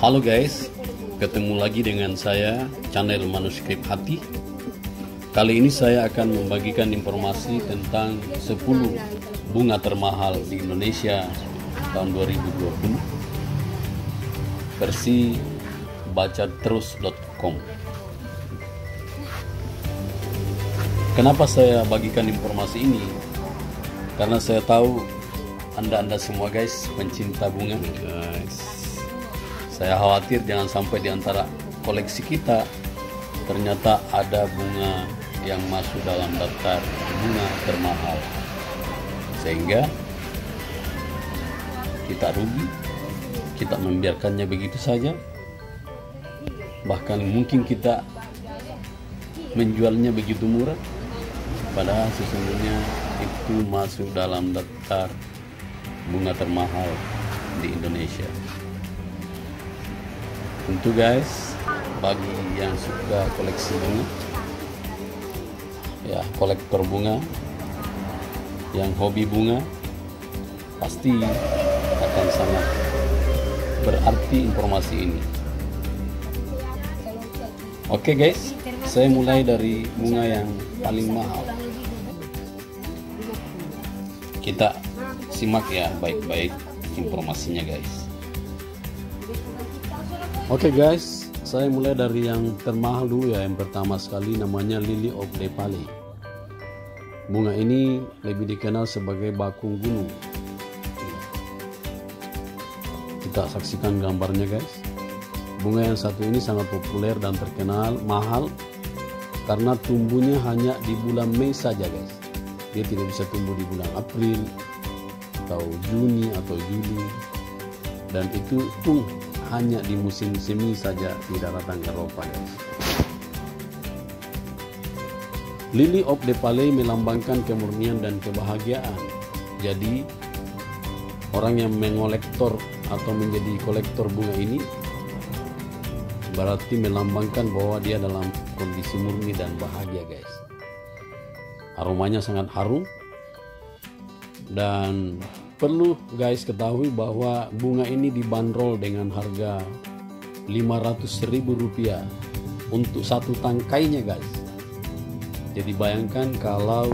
Halo guys, ketemu lagi dengan saya, channel Manuskrip Hati. Kali ini saya akan membagikan informasi tentang 10 bunga termahal di Indonesia tahun 2020 versi bacaterus.com. Kenapa saya bagikan informasi ini? Karena saya tahu Anda semua guys pencinta bunga guys. Saya khawatir jangan sampai di antara koleksi kita ternyata ada bunga yang masuk dalam daftar bunga termahal, sehingga kita rugi, kita membiarkannya begitu saja, bahkan mungkin kita menjualnya begitu murah, padahal sesungguhnya itu masuk dalam daftar bunga termahal di Indonesia. Tentu guys, bagi yang suka koleksi bunga, ya kolektor bunga, yang hobi bunga, pasti akan sangat berarti informasi ini. Oke guys, saya mulai dari bunga yang paling mahal. Kita simak ya baik-baik informasinya guys. Oke guys, saya mulai dari yang termahal dulu ya. Yang pertama sekali namanya Lily of the Valley. Bunga ini lebih dikenal sebagai bakung gunung. Kita saksikan gambarnya guys. Bunga yang satu ini sangat populer dan terkenal mahal karena tumbuhnya hanya di bulan Mei saja guys. Dia tidak bisa tumbuh di bulan April atau Juni atau Juli, dan itu pun hanya di musim semi saja di daratan Eropa guys. Lily of the Valley melambangkan kemurnian dan kebahagiaan. Jadi orang yang mengolektor atau menjadi kolektor bunga ini berarti melambangkan bahwa dia dalam kondisi murni dan bahagia guys. Aromanya sangat harum, dan perlu guys ketahui bahwa bunga ini dibanderol dengan harga Rp500.000 untuk satu tangkainya guys. Jadi bayangkan kalau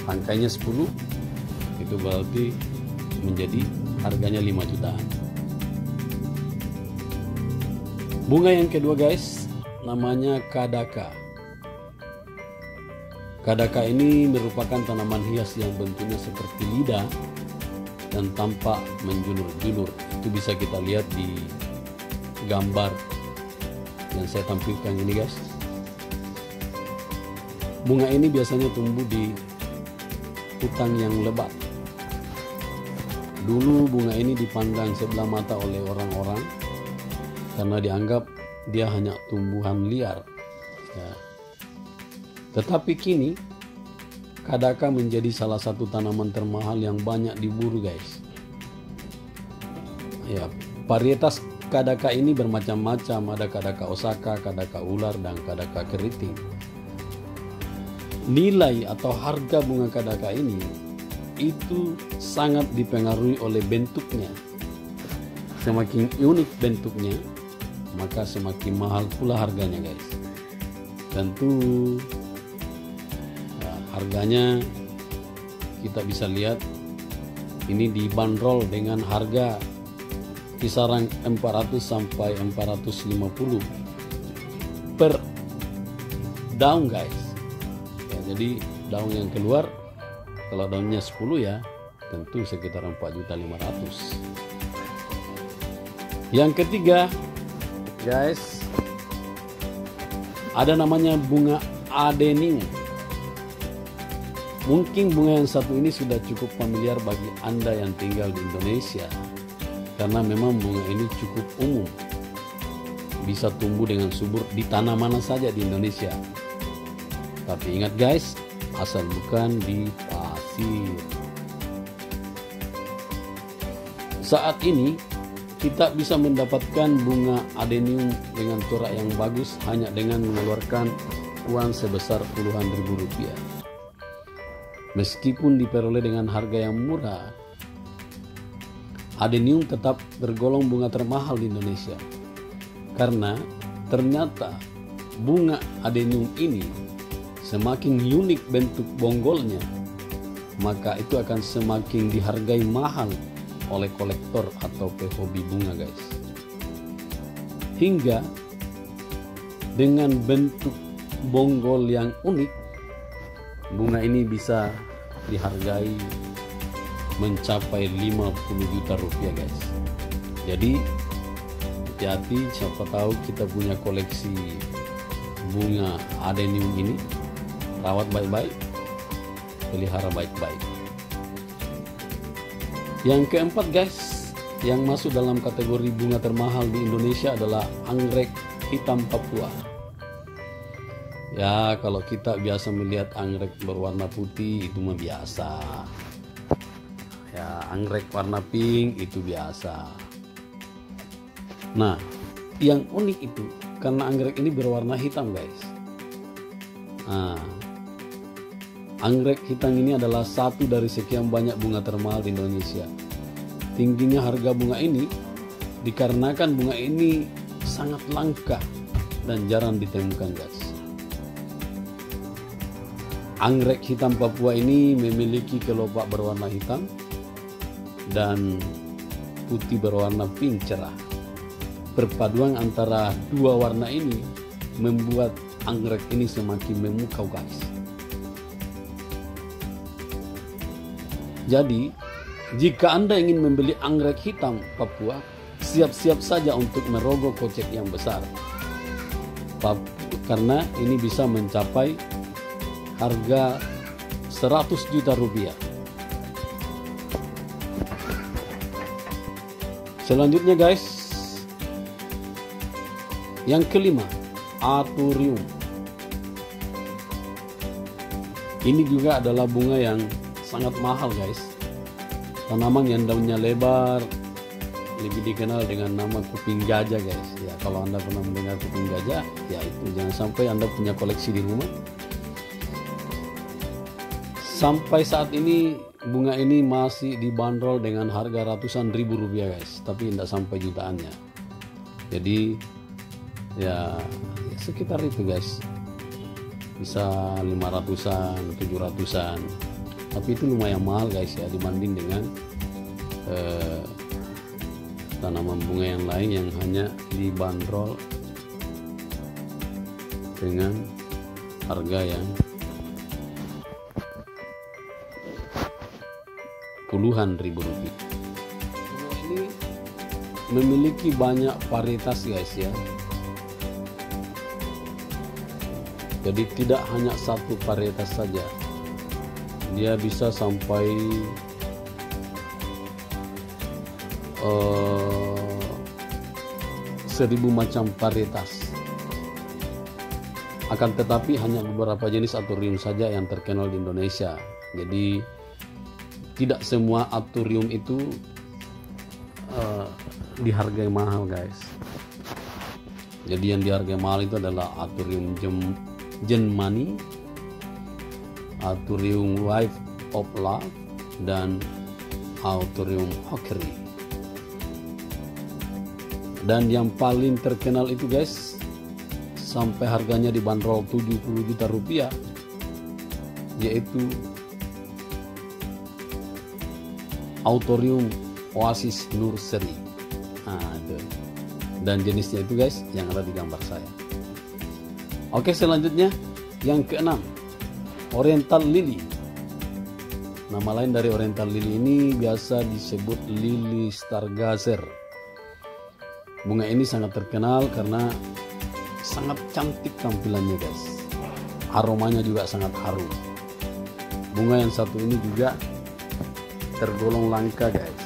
tangkainya 10, itu berarti menjadi harganya 5 jutaan. Bunga yang kedua guys namanya Kadaka. Kadaka ini merupakan tanaman hias yang bentuknya seperti lidah dan tampak menjulur-julur. Itu bisa kita lihat di gambar yang saya tampilkan ini guys. Bunga ini biasanya tumbuh di hutan yang lebat. Dulu bunga ini dipandang sebelah mata oleh orang-orang karena dianggap dia hanya tumbuhan liar ya. Tetapi kini Kadaka menjadi salah satu tanaman termahal yang banyak diburu guys. Ya, varietas Kadaka ini bermacam-macam, ada Kadaka Osaka, Kadaka ular, dan Kadaka keriting. Nilai atau harga bunga Kadaka ini itu sangat dipengaruhi oleh bentuknya. Semakin unik bentuknya, maka semakin mahal pula harganya guys. Tentu harganya kita bisa lihat ini dibanderol dengan harga kisaran 400 sampai 450 per daun guys ya. Jadi daun yang keluar, kalau daunnya 10 ya tentu sekitar 4.500.000. Yang ketiga guys, ada namanya bunga adenium. Mungkin bunga yang satu ini sudah cukup familiar bagi Anda yang tinggal di Indonesia, karena memang bunga ini cukup umum, bisa tumbuh dengan subur di tanah mana saja di Indonesia. Tapi ingat guys, asal bukan di pasir. Saat ini kita bisa mendapatkan bunga adenium dengan corak yang bagus hanya dengan mengeluarkan uang sebesar puluhan ribu rupiah. Meskipun diperoleh dengan harga yang murah, adenium tetap tergolong bunga termahal di Indonesia. Karena ternyata bunga adenium ini semakin unik bentuk bonggolnya, maka itu akan semakin dihargai mahal oleh kolektor atau pehobi bunga, guys. Hingga dengan bentuk bonggol yang unik, bunga ini bisa dihargai mencapai 50 juta rupiah, guys. Jadi hati-hati, siapa tahu kita punya koleksi bunga adenium ini, rawat baik-baik, pelihara baik-baik. Yang keempat, guys, yang masuk dalam kategori bunga termahal di Indonesia adalah anggrek hitam Papua. Ya, kalau kita biasa melihat anggrek berwarna putih itu mah biasa. Ya, anggrek warna pink itu biasa. Nah, yang unik itu karena anggrek ini berwarna hitam, guys. Nah, anggrek hitam ini adalah satu dari sekian banyak bunga termahal di Indonesia. Tingginya harga bunga ini dikarenakan bunga ini sangat langka dan jarang ditemukan, guys. Anggrek hitam Papua ini memiliki kelopak berwarna hitam dan putih berwarna pink cerah. Perpaduan antara dua warna ini membuat anggrek ini semakin memukau, guys. Jadi, jika Anda ingin membeli anggrek hitam Papua, siap-siap saja untuk merogoh kocek yang besar. Karena ini bisa mencapai harga 100 juta rupiah. Selanjutnya, guys, yang kelima, Athurium. Ini juga adalah bunga yang sangat mahal, guys. Tanaman yang daunnya lebar, lebih dikenal dengan nama kuping gajah, guys. Ya, kalau Anda pernah mendengar kuping gajah, ya itu jangan sampai Anda punya koleksi di rumah. Sampai saat ini bunga ini masih dibanderol dengan harga ratusan ribu rupiah, guys, tapi tidak sampai jutaannya. Jadi ya sekitar itu, guys, bisa 500-an, 700-an, tapi itu lumayan mahal, guys, ya, dibanding dengan tanaman bunga yang lain yang hanya dibanderol dengan harga yang puluhan ribu rupiah. Ini memiliki banyak varietas, guys, ya. Jadi tidak hanya satu varietas saja. Dia bisa sampai 1000 macam varietas. Akan tetapi hanya beberapa jenis Athurium saja yang terkenal di Indonesia. Jadi tidak semua Athurium itu dihargai mahal, guys. Jadi yang dihargai mahal itu adalah Athurium Genmani, Athurium Wife of Love, dan Athurium Hockery. Dan yang paling terkenal itu, guys, sampai harganya dibanderol 70 juta rupiah, yaitu Athurium Oasis Nursery. Nah, itu. Dan jenisnya itu, guys, yang ada di gambar saya. Oke, selanjutnya yang keenam, Oriental Lily. Nama lain dari Oriental Lily ini biasa disebut Lily Stargazer. Bunga ini sangat terkenal karena sangat cantik tampilannya, guys. Aromanya juga sangat harum. Bunga yang satu ini juga tergolong langka, guys.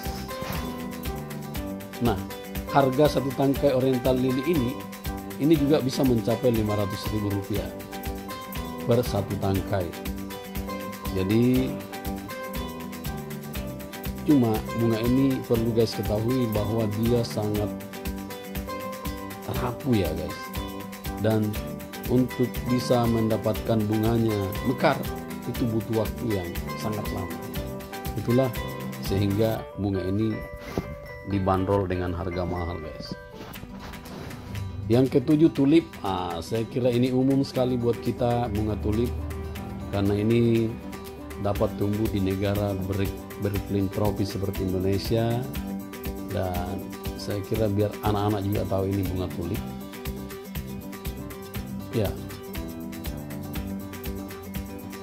Nah, harga satu tangkai Oriental Lily ini juga bisa mencapai 500.000 rupiah per satu tangkai. Jadi cuma bunga ini perlu, guys, ketahui bahwa dia sangat rapuh, ya, guys. Dan untuk bisa mendapatkan bunganya mekar itu butuh waktu yang sangat lama. Itulah sehingga bunga ini dibanderol dengan harga mahal guys. Yang ketujuh, tulip. Saya kira ini umum sekali buat kita, bunga tulip, karena ini dapat tumbuh di negara beriklim tropis seperti Indonesia, dan saya kira biar anak-anak juga tahu ini bunga tulip. Ya,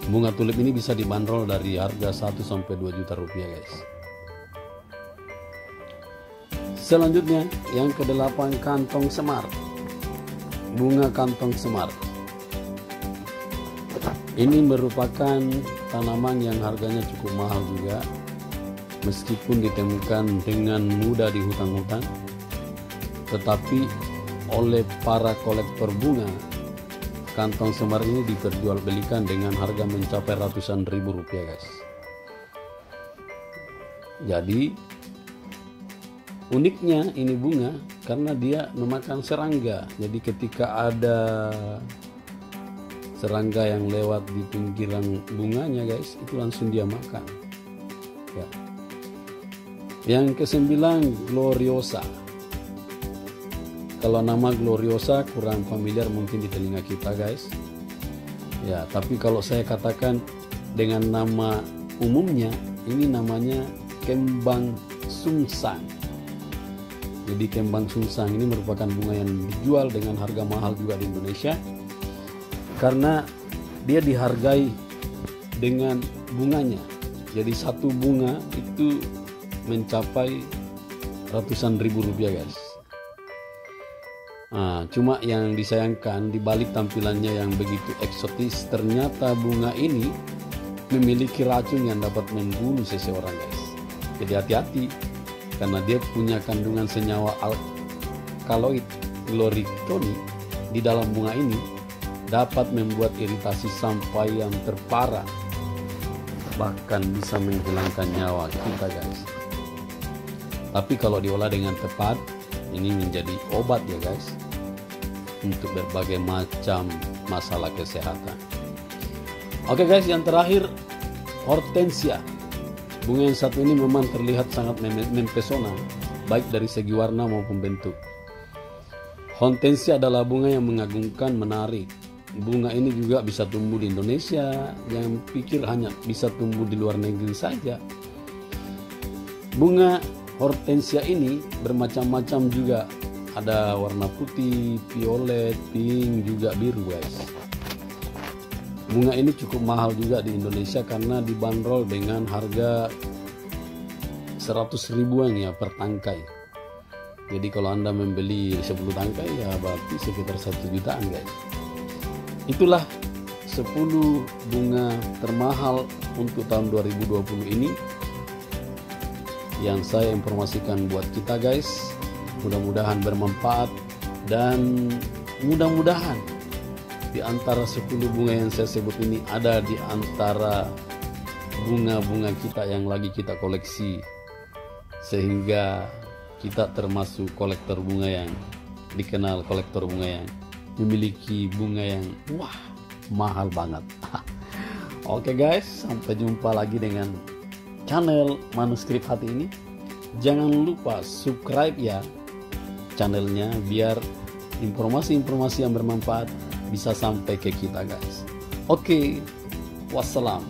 bunga tulip ini bisa dibanderol dari harga 1 sampai 2 juta rupiah guys. Selanjutnya yang ke-8, kantong semar. Bunga kantong semar ini merupakan tanaman yang harganya cukup mahal juga, meskipun ditemukan dengan mudah di hutan-hutan, tetapi oleh para kolektor bunga, kantong semar ini diperjualbelikan dengan harga mencapai ratusan ribu rupiah guys. Jadi uniknya ini bunga karena dia memakan serangga. Jadi ketika ada serangga yang lewat di pinggiran bunganya guys, itu langsung dia makan ya. Yang ke-9, gloriosa. Kalau nama gloriosa kurang familiar mungkin di telinga kita guys ya, tapi kalau saya katakan dengan nama umumnya, ini namanya kembang sungsang. Jadi kembang sungsang ini merupakan bunga yang dijual dengan harga mahal juga di Indonesia, karena dia dihargai dengan bunganya. Jadi satu bunga itu mencapai ratusan ribu rupiah guys. Cuma yang disayangkan, di balik tampilannya yang begitu eksotis, ternyata bunga ini memiliki racun yang dapat membunuh seseorang guys. Jadi hati-hati, karena dia punya kandungan senyawa alkaloid glorictoni di dalam bunga ini, dapat membuat iritasi sampai yang terparah, bahkan bisa menghilangkan nyawa kita guys. Tapi kalau diolah dengan tepat, ini menjadi obat ya guys, untuk berbagai macam masalah kesehatan. Oke guys, yang terakhir, hortensia. Bunga yang satu ini memang terlihat sangat mempesona, baik dari segi warna maupun bentuk. Hortensia adalah bunga yang mengagumkan, menarik. Bunga ini juga bisa tumbuh di Indonesia, yang pikir hanya bisa tumbuh di luar negeri saja. Bunga hortensia ini bermacam-macam juga. Ada warna putih, violet, pink, juga biru guys. Bunga ini cukup mahal juga di Indonesia karena dibanderol dengan harga 100 ribuan ya per tangkai. Jadi kalau Anda membeli 10 tangkai ya berarti sekitar 1 jutaan guys. Itulah 10 bunga termahal untuk tahun 2020 ini yang saya informasikan buat kita guys. Mudah-mudahan bermanfaat, dan mudah-mudahan di antara 10 bunga yang saya sebut ini ada di antara bunga-bunga kita yang lagi kita koleksi, sehingga kita termasuk kolektor bunga yang dikenal, kolektor bunga yang memiliki bunga yang mahal banget. Oke guys, sampai jumpa lagi dengan channel Manuskrip Hati ini. Jangan lupa subscribe ya channelnya, biar informasi-informasi yang bermanfaat bisa sampai ke kita guys. Oke, wassalam.